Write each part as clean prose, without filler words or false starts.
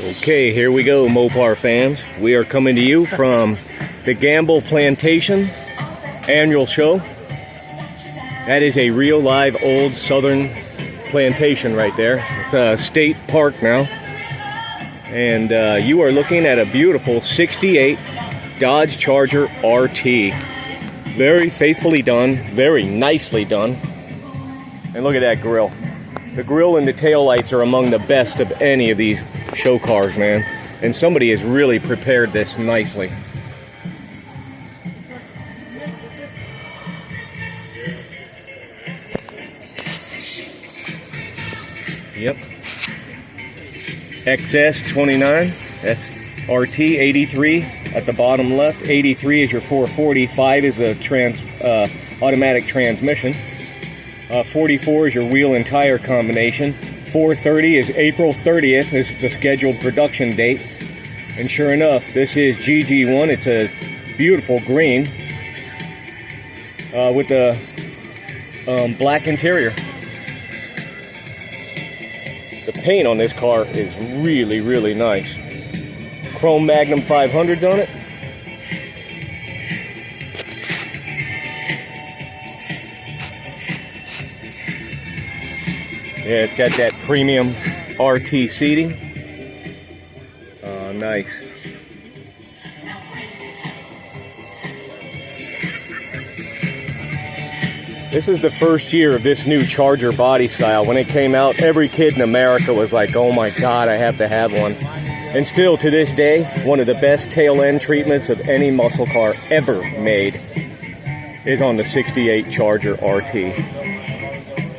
Okay, here we go, Mopar fans. We are coming to you from the Gamble Plantation annual show. That is a real live old southern plantation right there. It's a state park now. And you are looking at a beautiful 68 Dodge Charger RT. Very faithfully done, very nicely done. And look at that grill. The grill and the taillights are among the best of any of these show cars, man. And somebody has really prepared this nicely. Yep. XS29, that's RT. 83 at the bottom left. 83 is your 440. 5 is a automatic transmission. 44 is your wheel and tire combination. 430 is April 30th is the scheduled production date. And sure enough, this is GG1. It's a beautiful green with the black interior. The paint on this car is really, really nice. Chrome Magnum 500s on it. Yeah, it's got that premium RT seating. Nice. This is the first year of this new Charger body style. When it came out, every kid in America was like, oh my God, I have to have one. And still to this day, one of the best tail end treatments of any muscle car ever made is on the 68 Charger RT.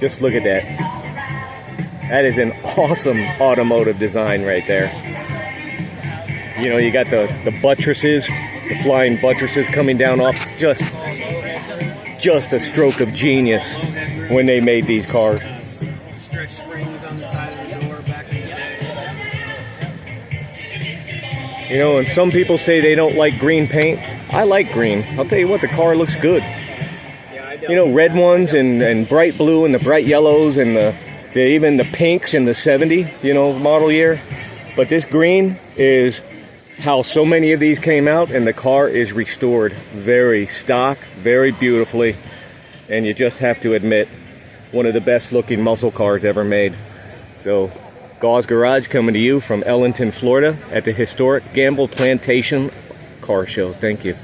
Just look at that. That is an awesome automotive design right there. You know, you got the buttresses, the flying buttresses coming down off. Just a stroke of genius when they made these cars. Stretch springs on the side of the door back in the day. You know, and some people say they don't like green paint. I like green. I'll tell you what, the car looks good. You know, red ones and bright blue and the bright yellows and even the pinks in the 70, you know, model year. But this green is how so many of these came out, and the car is restored very stock, very beautifully. And you just have to admit, one of the best looking muscle cars ever made. So, Gauze Garage coming to you from Ellington, Florida at the historic Gamble Plantation Car Show. Thank you.